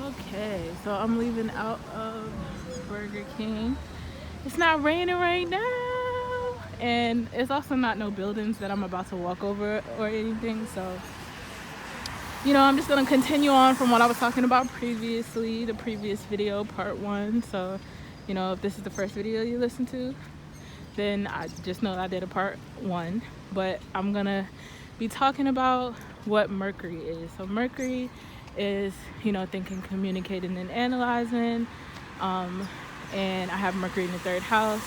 Okay, so I'm leaving out of Burger King. It's not raining right now, and it's also not no buildings that I'm about to walk over or anything. So, I'm just gonna continue on from what I was talking about previously, the previous video, part one. So, if this is the first video you listen to, then I just know I did a part one. But I'm gonna be talking about what Mercury is. So Mercury is, thinking, communicating, and analyzing. And I have Mercury in the third house.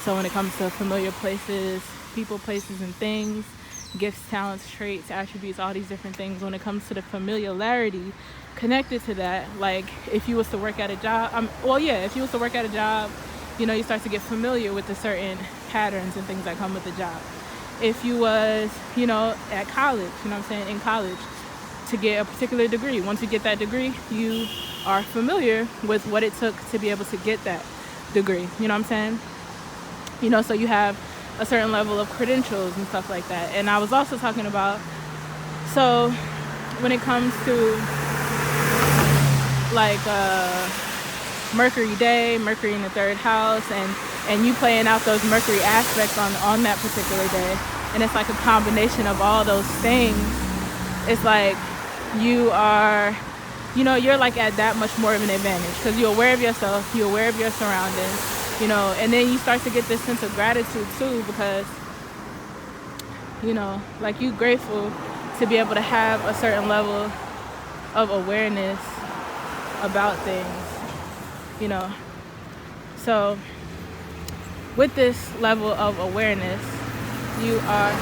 So when it comes to familiar places, people, places, and things, gifts, talents, traits, attributes, all these different things, when it comes to the familiarity connected to that, like if you was to work at a job, if you was to work at a job, you start to get familiar with the certain patterns and things that come with the job. If you was, at college, in college, to get a particular degree, once you get that degree, you are familiar with what it took to be able to get that degree, so you have a certain level of credentials and stuff like that. And I was also talking about, so when it comes to like Mercury Dae, Mercury in the third house, and you playing out those Mercury aspects on that particular day, and it's like a combination of all those things. It's like you are, you're like at that much more of an advantage because you're aware of yourself, you're aware of your surroundings, and then you start to get this sense of gratitude too because, like you grateful to be able to have a certain level of awareness about things, So with this level of awareness, you are,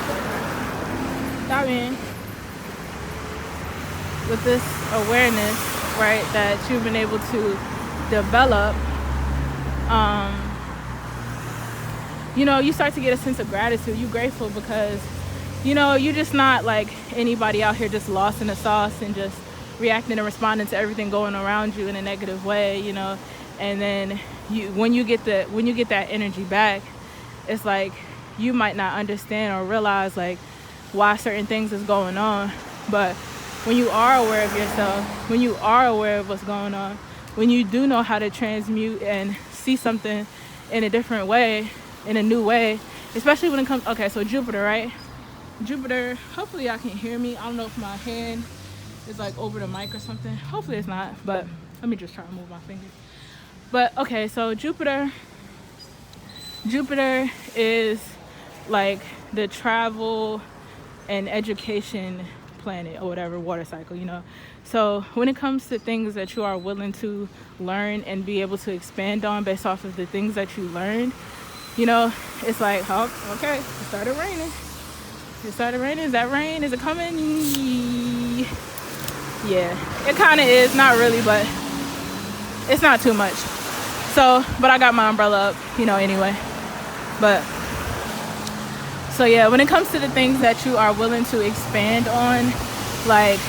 with this awareness, right, that you've been able to develop, you start to get a sense of gratitude. You're grateful because, you're just not like anybody out here just lost in the sauce and just reacting and responding to everything going around you in a negative way, and then when you get that energy back, it's like you might not understand or realize like why certain things is going on, but when you are aware of yourself, when you are aware of what's going on, when you do know how to transmute and see something in a different way, in a new way, especially when it comes, okay, so Jupiter, right? Jupiter, hopefully y'all can hear me. I don't know if my hand is like over the mic or something. Hopefully it's not, but let me just try to move my fingers. But okay, so Jupiter is like the travel and education planet or whatever, water cycle, So when it comes to things that you are willing to learn and be able to expand on based off of the things that you learned, it's like, oh, okay, it started raining. Is that rain? Is it coming? Yeah, it kind of is. Not really, but it's not too much. So, but I got my umbrella up, anyway. But, so yeah, when it comes to the things that you are willing to expand on, like,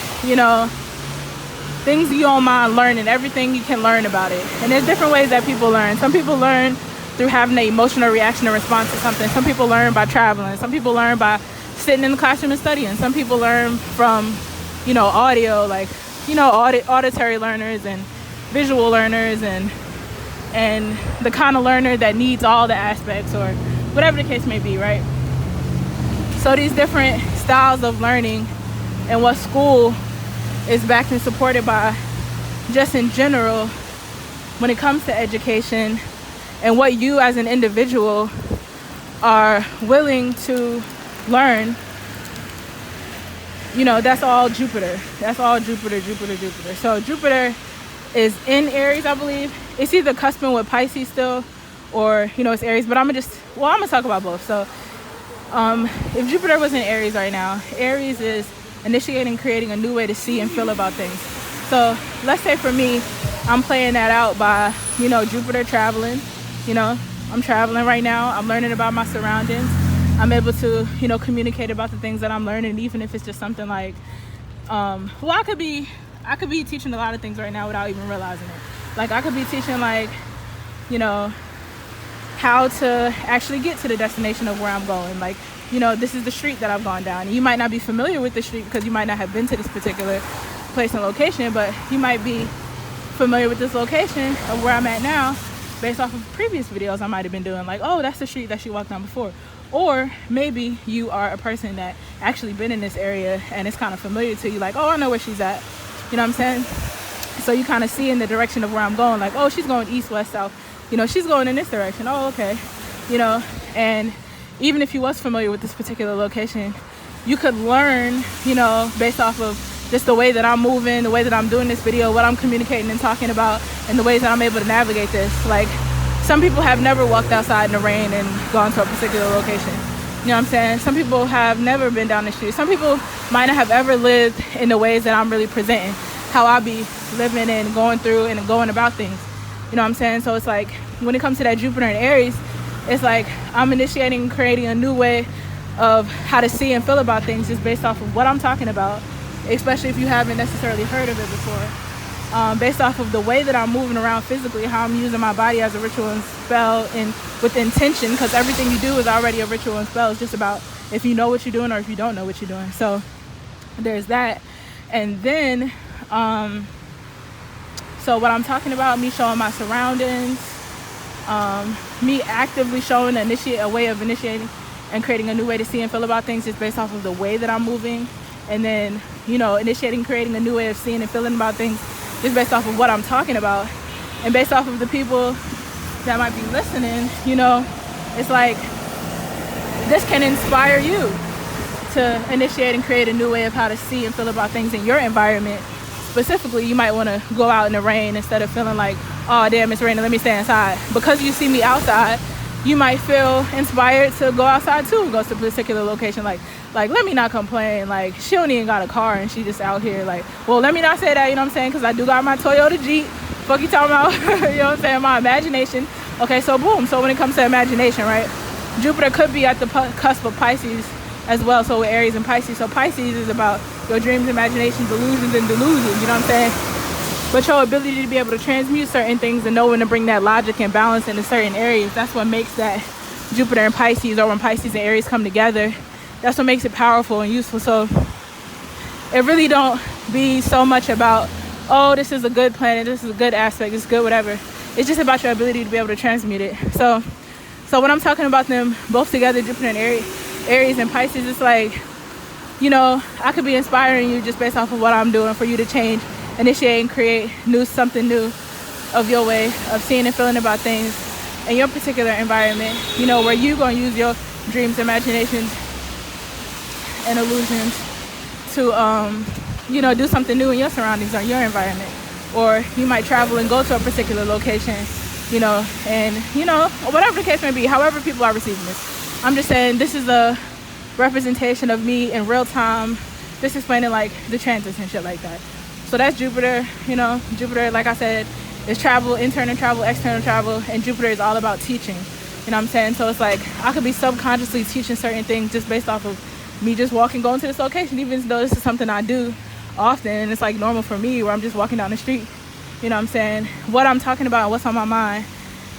things you don't mind learning, everything you can learn about it. And there's different ways that people learn. Some people learn through having an emotional reaction or response to something. Some people learn by traveling. Some people learn by sitting in the classroom and studying. Some people learn from, audio, like, auditory learners and visual learners and the kind of learner that needs all the aspects or whatever the case may be, right? So these different styles of learning and what school is backed and supported by, just in general, when it comes to education and what you as an individual are willing to learn, that's all Jupiter. That's all Jupiter. So Jupiter is in Aries, I believe. It's either cusping with Pisces still, or, it's Aries, but I'm gonna talk about both. So if Jupiter was in Aries right now, Aries is initiating, creating a new way to see and feel about things. So let's say for me, I'm playing that out by, Jupiter traveling. I'm traveling right now. I'm learning about my surroundings. I'm able to, communicate about the things that I'm learning, even if it's just something like, I could be teaching a lot of things right now without even realizing it. Like I could be teaching like, how to actually get to the destination of where I'm going. Like, this is the street that I've gone down. And you might not be familiar with the street because you might not have been to this particular place and location, but you might be familiar with this location of where I'm at now based off of previous videos I might have been doing, like, oh, that's the street that she walked down before. Or maybe you are a person that actually been in this area and it's kind of familiar to you, like, oh, I know where she's at, you know what I'm saying? So you kind of see in the direction of where I'm going, like, oh, she's going east, west, south, you know, she's going in this direction. Oh, okay, you know. And even if you was familiar with this particular location, you could learn, you know, based off of just the way that I'm moving, the way that I'm doing this video, what I'm communicating and talking about, and the ways that I'm able to navigate this. Like, some people have never walked outside in the rain and gone to a particular location. You know what I'm saying? Some people have never been down the street. Some people might not have ever lived in the ways that I'm really presenting, how I be living and going through and going about things. You know what I'm saying? So it's like, when it comes to that Jupiter and Aries, it's like I'm initiating, creating a new way of how to see and feel about things just based off of what I'm talking about, especially if you haven't necessarily heard of it before. Based off of the way that I'm moving around physically, how I'm using my body as a ritual and spell, and with intention, because everything you do is already a ritual and spell. It's just about if you know what you're doing or if you don't know what you're doing. So there's that. And then so what I'm talking about, me showing my surroundings, me actively showing a way of initiating and creating a new way to see and feel about things just based off of the way that I'm moving. And then, you know, initiating, creating a new way of seeing and feeling about things just based off of what I'm talking about. And based off of the people that might be listening, you know, it's like, this can inspire you to initiate and create a new way of how to see and feel about things in your environment. Specifically, you might want to go out in the rain instead of feeling like, oh damn, it's raining, let me stay inside. Because you see me outside, you might feel inspired to go outside too, go to a particular location. Like let me not complain, like she don't even got a car and she just out here. Like, well, let me not say that, you know what I'm saying, because I do got my Toyota Jeep. Fuck you talking about? You know what I'm saying? My imagination. Okay, so boom. So when it comes to imagination, right, Jupiter could be at the cusp of Pisces as well, so with Aries and Pisces. So Pisces is about your dreams, imaginations, illusions, and delusions, you know what I'm saying? But your ability to be able to transmute certain things and know when to bring that logic and balance into certain areas, that's what makes that Jupiter and Pisces, or when Pisces and Aries come together, that's what makes it powerful and useful. So it really don't be so much about, oh, this is a good planet, this is a good aspect, this is good whatever. It's just about your ability to be able to transmute it. So when I'm talking about them both together, Jupiter and Aries and Pisces, it's like, you know, I could be inspiring you just based off of what I'm doing for you to change, initiate, and create something new of your way of seeing and feeling about things in your particular environment, you know, where you're going to use your dreams, imaginations, and illusions to, you know, do something new in your surroundings or your environment. Or you might travel and go to a particular location, you know, and, you know, whatever the case may be, however people are receiving this. I'm just saying this is a representation of me in real time, just explaining like the transits and shit like that. So that's Jupiter. You know, Jupiter, like I said, is travel, internal travel, external travel, and Jupiter is all about teaching. You know what I'm saying? So it's like I could be subconsciously teaching certain things just based off of me just walking, going to this location, even though this is something I do often, and it's like normal for me, where I'm just walking down the street. You know what I'm saying? What I'm talking about, what's on my mind,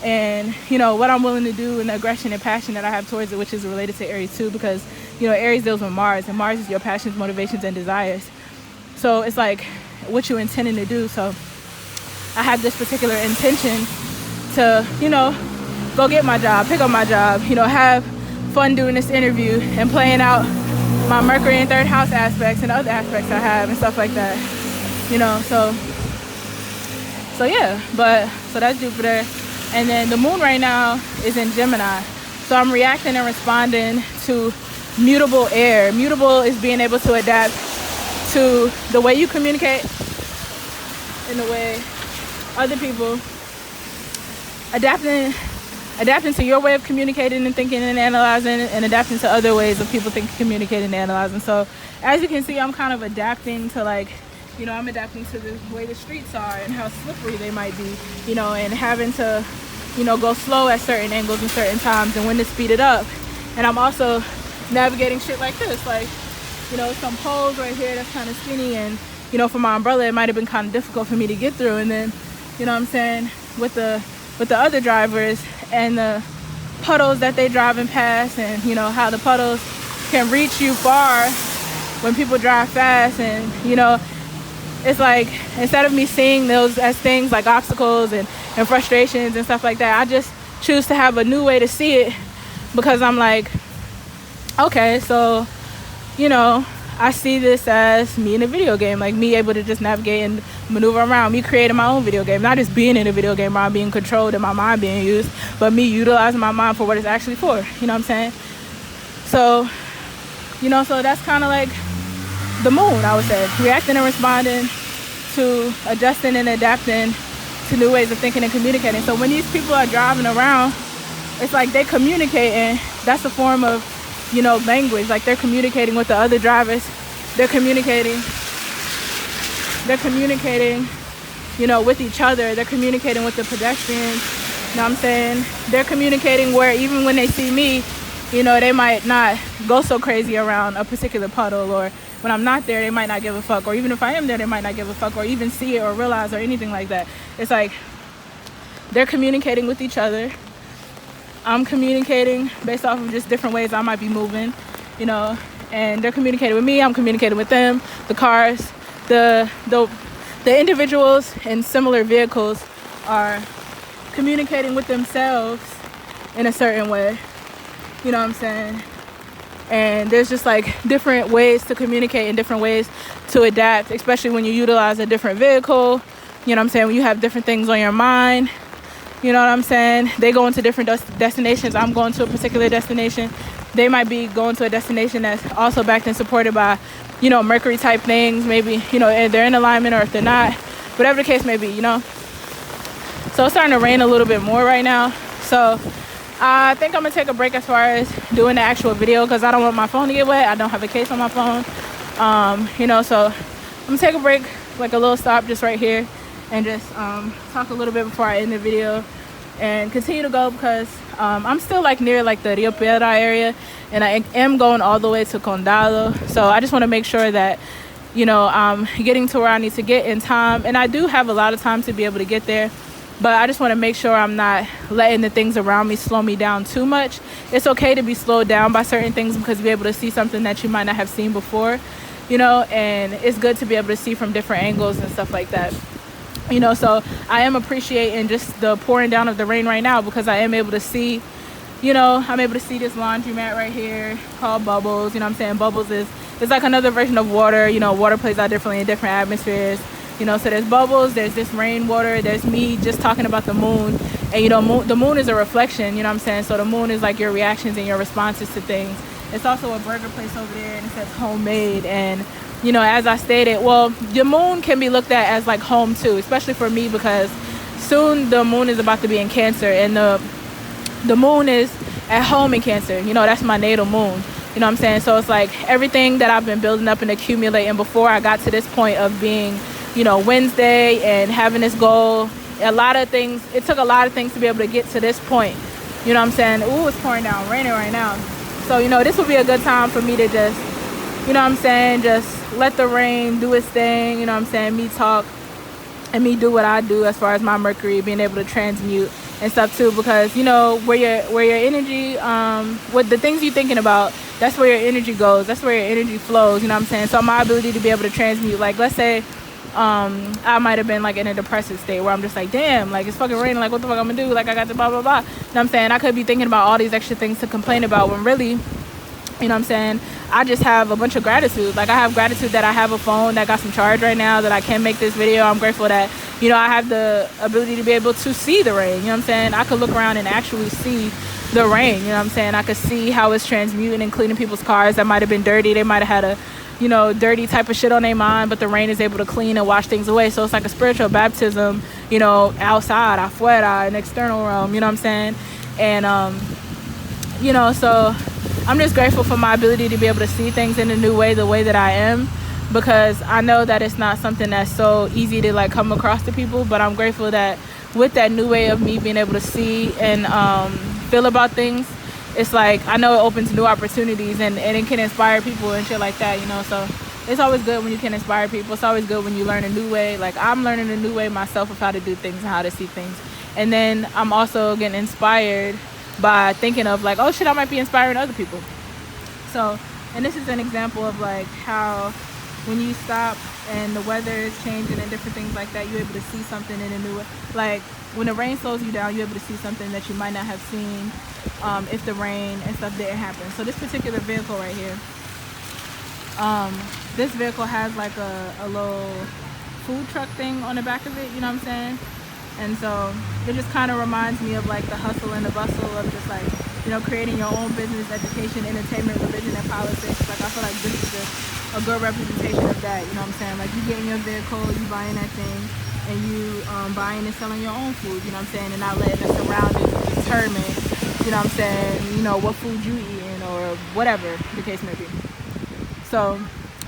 and, you know, what I'm willing to do, and the aggression and passion that I have towards it, which is related to Aries too, because, you know, Aries deals with Mars, and Mars is your passions, motivations, and desires. So it's like what you're intending to do. So I have this particular intention to, you know, go get my job, pick up my job, you know, have fun doing this interview and playing out my Mercury and third house aspects and other aspects I have and stuff like that, you know. So yeah, but so that's Jupiter. And then the moon right now is in Gemini. So I'm reacting and responding to mutable air. Mutable is being able to adapt to the way you communicate and the way other people, adapting to your way of communicating and thinking and analyzing, and adapting to other ways of people thinking, communicating, and analyzing. So as you can see, I'm kind of adapting to, like, you know, I'm adapting to the way the streets are and how slippery they might be, you know, and having to, you know, go slow at certain angles and certain times and when to speed it up. And I'm also navigating shit like this, like, you know, some poles right here that's kind of skinny, and, you know, for my umbrella it might have been kind of difficult for me to get through. And then, you know what I'm saying, with the other drivers and the puddles that they driving past, and, you know, how the puddles can reach you far when people drive fast. And, you know, it's like, instead of me seeing those as things like obstacles and frustrations and stuff like that, I just choose to have a new way to see it, because I'm like, okay, so, you know, I see this as me in a video game, like me able to just navigate and maneuver around, me creating my own video game, not just being in a video game where I'm being controlled and my mind being used, but me utilizing my mind for what it's actually for, you know what I'm saying? So, you know, so that's kind of like the moon, I would say, reacting and responding to adjusting and adapting to new ways of thinking and communicating. So when these people are driving around, it's like they communicating. That's a form of, you know, language. Like they're communicating with the other drivers. They're communicating, you know, with each other. They're communicating with the pedestrians. You know what I'm saying? They're communicating where even when they see me, you know, they might not go so crazy around a particular puddle, or when I'm not there, they might not give a fuck, or even if I am there, they might not give a fuck, or even see it or realize or anything like that. It's like they're communicating with each other. I'm communicating based off of just different ways I might be moving, you know, and they're communicating with me. I'm communicating with them. The cars, the individuals in similar vehicles are communicating with themselves in a certain way. You know what I'm saying? And there's just like different ways to communicate and different ways to adapt, especially when you utilize a different vehicle. You know what I'm saying? When you have different things on your mind, you know what I'm saying? They go into different destinations. I'm going to a particular destination. They might be going to a destination that's also backed and supported by, you know, Mercury type things. Maybe, you know, if they're in alignment or if they're not, whatever the case may be, you know? So it's starting to rain a little bit more right now. So I think I'm gonna take a break as far as doing the actual video, because I don't want my phone to get wet. I don't have a case on my phone. You know, so I'm gonna take a break, like a little stop just right here, and just talk a little bit before I end the video and continue to go, because I'm still like near like the Rio Piedra area, and I am going all the way to Condado. So I just want to make sure that, you know, I'm getting to where I need to get in time, and I do have a lot of time to be able to get there. But I just want to make sure I'm not letting the things around me slow me down too much. It's okay to be slowed down by certain things, because you're able to see something that you might not have seen before, you know, and it's good to be able to see from different angles and stuff like that. You know, so I am appreciating just the pouring down of the rain right now, because I am able to see, you know, I'm able to see this laundromat right here called Bubbles. You know what I'm saying? Bubbles is like another version of water. You know, water plays out differently in different atmospheres. You know, so there's bubbles, there's this rainwater, there's me just talking about the moon. And, you know, the moon is a reflection, you know what I'm saying? So the moon is like your reactions and your responses to things. It's also a burger place over there, and it says homemade. And, you know, as I stated, well, the moon can be looked at as like home too, especially for me, because soon the moon is about to be in Cancer, and the moon is at home in Cancer. You know, that's my natal moon. You know what I'm saying? So it's like everything that I've been building up and accumulating before I got to this point of being, you know, Wednesday and having this goal, a lot of things, it took a lot of things to be able to get to this point. You know what I'm saying? Ooh, it's pouring down, raining right now. So, you know, this would be a good time for me to just, you know what I'm saying, just let the rain do its thing, you know what I'm saying, me talk and me do what I do as far as my Mercury, being able to transmute and stuff too, because, you know, where your energy, what the things you're thinking about, that's where your energy goes, that's where your energy flows, you know what I'm saying? So my ability to be able to transmute, like, let's say, I might have been like in a depressive state where I'm just like, damn, like it's fucking raining, like what the fuck I'm gonna do, like I got to blah blah blah, you know what I'm saying? I could be thinking about all these extra things to complain about, when really, you know what I'm saying, I just have a bunch of gratitude. Like I have gratitude that I have a phone that got some charge right now, that I can make this video. I'm grateful that, you know, I have the ability to be able to see the rain, you know what I'm saying? I could look around and actually see the rain, you know what I'm saying? I could see how it's transmuting and cleaning people's cars that might have been dirty. They might have had a, you know, dirty type of shit on their mind, but the rain is able to clean and wash things away. So it's like a spiritual baptism, you know, outside, afuera, an external realm, you know what I'm saying? And, you know, so I'm just grateful for my ability to be able to see things in a new way, the way that I am, because I know that it's not something that's so easy to like come across to people, but I'm grateful that with that new way of me being able to see and feel about things, it's like I know it opens new opportunities and it can inspire people and shit like that, you know. So it's always good when you can inspire people. It's always good when you learn a new way. Like I'm learning a new way myself of how to do things and how to see things. And then I'm also getting inspired by thinking of like, oh shit, I might be inspiring other people. So, and this is an example of like how, when you stop and the weather is changing and different things like that, you're able to see something in a new way. Like when the rain slows you down, you're able to see something that you might not have seen if the rain and stuff didn't happen. So this particular vehicle right here, this vehicle has like a little food truck thing on the back of it, you know what I'm saying? And so it just kind of reminds me of like the hustle and the bustle of just like, you know, creating your own business, education, entertainment, religion, and politics. Like I feel like this is a good representation of that, you know what I'm saying? Like you get in your vehicle, you buying that thing, and you buying and selling your own food, you know what I'm saying? And not letting the surroundings determine, you know what I'm saying, you know, what food you eating or whatever the case may be. So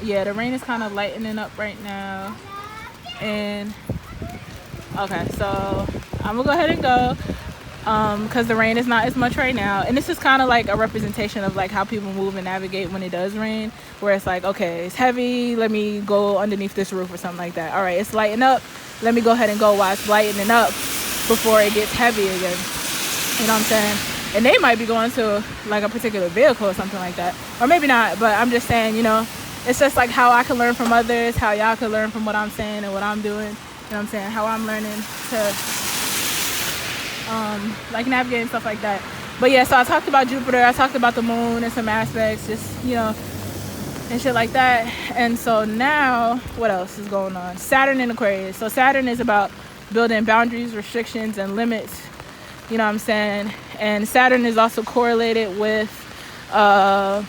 yeah, the rain is kind of lightening up right now. And okay, so I'm gonna go ahead and go because the rain is not as much right now, and this is kind of like a representation of like how people move and navigate when it does rain, where it's like, okay, it's heavy, let me go underneath this roof or something like that. All right, it's lighting up, let me go ahead and go while it's lightening up before it gets heavy again, you know what I'm saying? And they might be going to like a particular vehicle or something like that, or maybe not, but I'm just saying, you know, it's just like how I can learn from others, how y'all can learn from what I'm saying and what I'm doing. You know what I'm saying? How I'm learning to like navigate and stuff like that. But yeah, so I talked about Jupiter, I talked about the moon and some aspects, just, you know, and shit like that. And so now, what else is going on? Saturn in Aquarius. So Saturn is about building boundaries, restrictions, and limits. You know what I'm saying? And Saturn is also correlated with, well,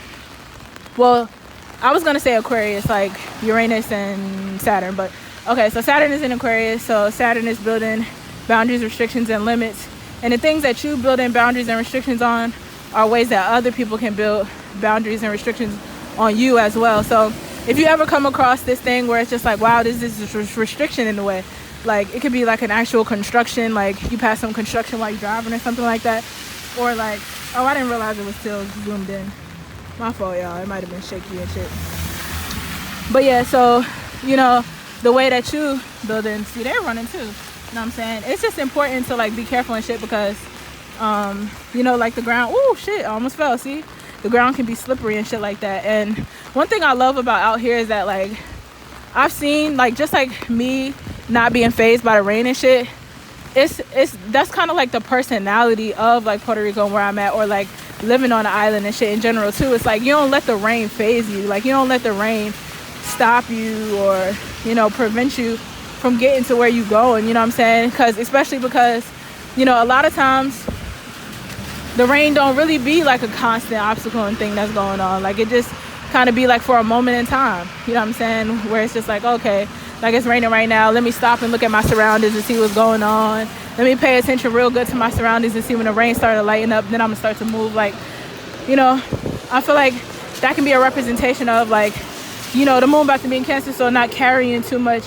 I was gonna say Aquarius, like Uranus and Saturn, but okay, so Saturn is in Aquarius, so Saturn is building boundaries, restrictions, and limits. And the things that you build in boundaries and restrictions on are ways that other people can build boundaries and restrictions on you as well. So if you ever come across this thing where it's just like, wow, this is this restriction in the way, like it could be like an actual construction, like you pass some construction while you're driving or something like that, or like, oh, I didn't realize it was still zoomed in. My fault, y'all. It might have been shaky and shit. But yeah, so, you know, the way that you building, see, they're running too. You know what I'm saying? It's just important to like be careful and shit because, you know, like the ground, ooh, shit, I almost fell, see? The ground can be slippery and shit like that. And one thing I love about out here is that like, I've seen like, just like me not being fazed by the rain and shit, that's kind of like the personality of like Puerto Rico and where I'm at, or like living on the island and shit in general too. It's like you don't let the rain faze you, like you don't let the rain stop you or, you know, prevent you from getting to where you going, you know what I'm saying? Especially because, you know, a lot of times the rain don't really be like a constant obstacle and thing that's going on. Like it just kind of be like for a moment in time, you know what I'm saying, where it's just like, okay, like it's raining right now, let me stop and look at my surroundings and see what's going on. Let me pay attention real good to my surroundings and see when the rain started to lighten up, then I'm gonna start to move. Like, you know, I feel like that can be a representation of like, you know, the moon about to be in Cancer, so not carrying too much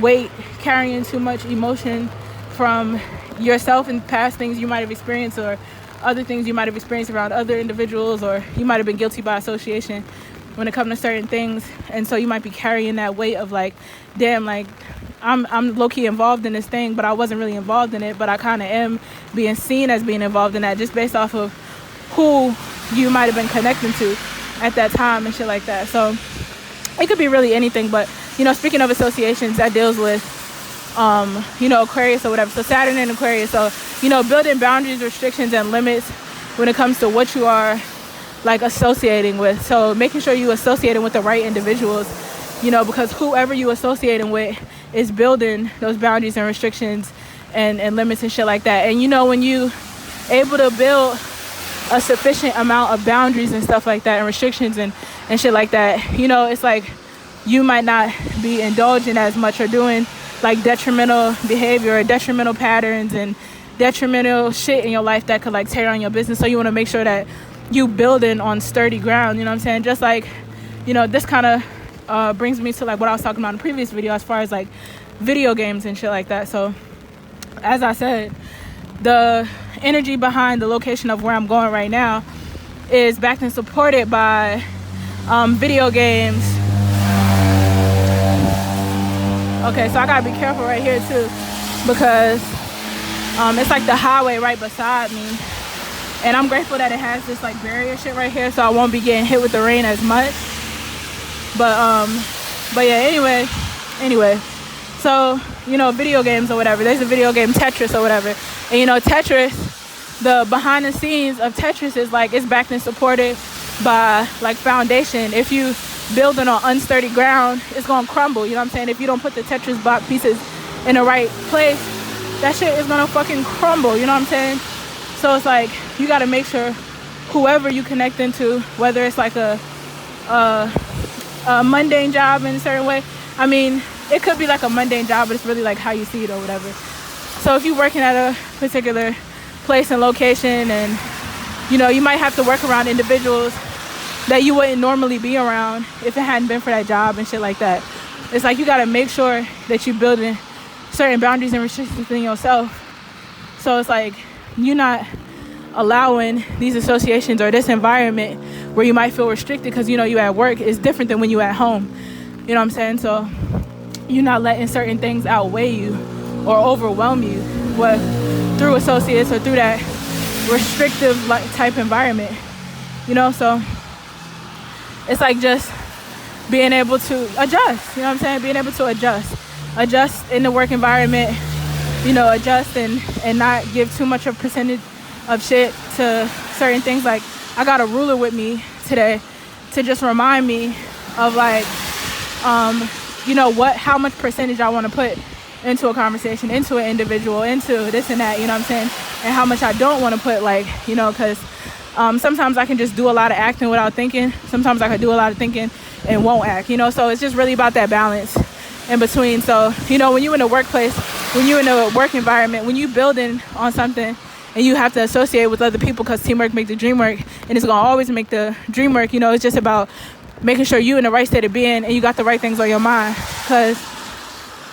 weight, carrying too much emotion from yourself and past things you might have experienced or other things you might have experienced around other individuals, or you might have been guilty by association when it comes to certain things. And so you might be carrying that weight of like, damn, like I'm low-key involved in this thing, but I wasn't really involved in it, but I kind of am being seen as being involved in that just based off of who you might have been connecting to at that time and shit like that. So it could be really anything. But, you know, speaking of associations, that deals with you know, Aquarius or whatever. So Saturn in Aquarius, so, you know, building boundaries, restrictions, and limits when it comes to what you are like associating with. So making sure you associating with the right individuals, you know, because whoever you associating with is building those boundaries and restrictions and limits and shit like that. And, you know, when you able to build a sufficient amount of boundaries and stuff like that and restrictions and shit like that, you know, it's like you might not be indulging as much or doing like detrimental behavior or detrimental patterns and detrimental shit in your life that could like tear down your business. So you want to make sure that you building on sturdy ground, you know what I'm saying? Just like, you know, this kind of brings me to like what I was talking about in the previous video as far as like video games and shit like that. So as I said, the energy behind the location of where I'm going right now is backed and supported by video games. Okay, so I gotta be careful right here too, because it's like the highway right beside me, and I'm grateful that it has this like barrier shit right here, so I won't be getting hit with the rain as much. But But yeah, anyway, so, you know, video games or whatever, there's a video game Tetris or whatever, and you know, Tetris, the behind the scenes of Tetris is like, it's backed and supported by like foundation. If you building on unsteady ground, it's gonna crumble, you know what I'm saying? If you don't put the Tetris block pieces in the right place, that shit is gonna fucking crumble, you know what I'm saying? So it's like, you gotta make sure whoever you connect into, whether it's like a mundane job in a certain way, I mean, it could be like a mundane job, but it's really like how you see it or whatever. So if you're working at a particular place and location, and you know, you might have to work around individuals that you wouldn't normally be around if it hadn't been for that job and shit like that. It's like, you gotta make sure that you're building certain boundaries and restrictions within yourself. So it's like, you're not allowing these associations or this environment where you might feel restricted because, you know, you at work is different than when you at home. You know what I'm saying? So you're not letting certain things outweigh you or overwhelm you through associates or through that restrictive like type environment. You know, so it's like just being able to adjust, you know what I'm saying? Being able to adjust in the work environment, you know, adjust and not give too much of a percentage of shit to certain things. Like, I got a ruler with me today to just remind me of like, you know, how much percentage I want to put into a conversation, into an individual, into this and that, you know what I'm saying? And how much I don't want to put, like, you know, because sometimes I can just do a lot of acting without thinking. Sometimes I can do a lot of thinking and won't act, you know? So it's just really about that balance in between. So, you know, when you're in a workplace, when you're in a work environment, when you're building on something and you have to associate with other people, because teamwork makes the dream work, and it's going to always make the dream work, you know, it's just about making sure you're in the right state of being and you got the right things on your mind, because,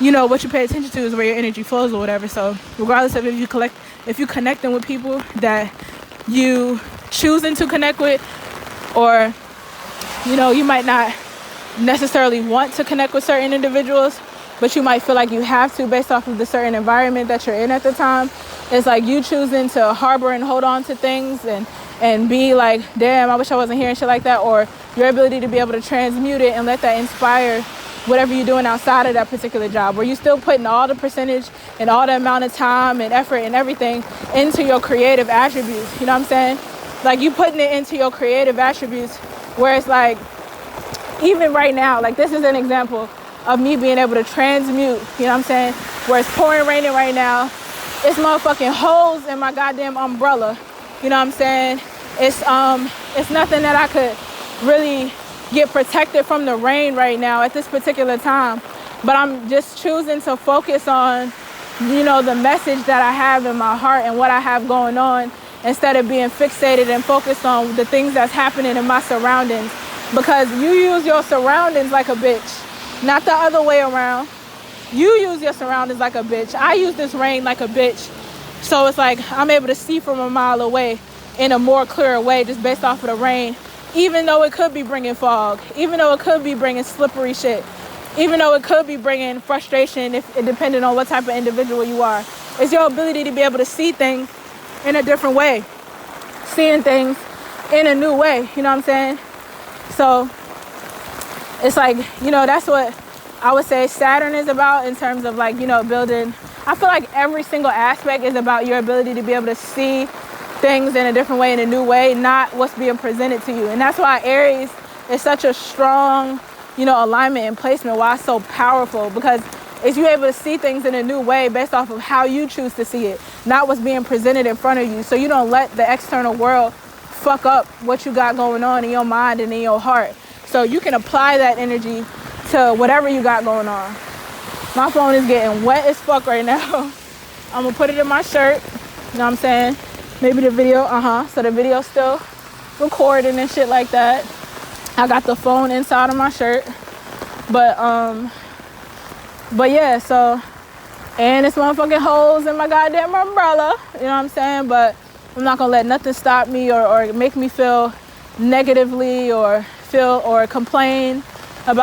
you know, what you pay attention to is where your energy flows or whatever. So regardless of if you connecting with people that you choosing to connect with, or, you know, you might not necessarily want to connect with certain individuals, but you might feel like you have to based off of the certain environment that you're in at the time. It's like you choosing to harbor and hold on to things and be like, damn, I wish I wasn't here and shit like that, or your ability to be able to transmute it and let that inspire whatever you're doing outside of that particular job, where you're still putting all the percentage and all the amount of time and effort and everything into your creative attributes, you know what I'm saying? Like, you putting it into your creative attributes, where it's like, even right now, like, this is an example of me being able to transmute, you know what I'm saying? Where it's pouring raining right now, it's motherfucking holes in my goddamn umbrella, you know what I'm saying? It's nothing that I could really get protected from the rain right now at this particular time, but I'm just choosing to focus on, you know, the message that I have in my heart and what I have going on, instead of being fixated and focused on the things that's happening in my surroundings. Because you use your surroundings like a bitch, not the other way around. You use your surroundings like a bitch. I use this rain like a bitch. So it's like, I'm able to see from a mile away in a more clearer way, just based off of the rain, even though it could be bringing fog, even though it could be bringing slippery shit, even though it could be bringing frustration, if it depending on what type of individual you are. It's your ability to be able to see things in a different way, seeing things in a new way, you know what I'm saying? So it's like, you know, that's what I would say Saturn is about, in terms of like, you know, building. I feel like every single aspect is about your ability to be able to see things in a different way, in a new way, not what's being presented to you. And that's why Aries is such a strong, you know, alignment and placement, why it's so powerful, because it's you able to see things in a new way based off of how you choose to see it, not what's being presented in front of you. So you don't let the external world fuck up what you got going on in your mind and in your heart. So you can apply that energy to whatever you got going on. My phone is getting wet as fuck right now. I'm gonna put it in my shirt, you know what I'm saying? Maybe the video, so the video's still recording and shit like that. I got the phone inside of my shirt. But yeah, so, and it's motherfucking holes in my goddamn umbrella, you know what I'm saying? But I'm not gonna let nothing stop me or make me feel negatively or complain about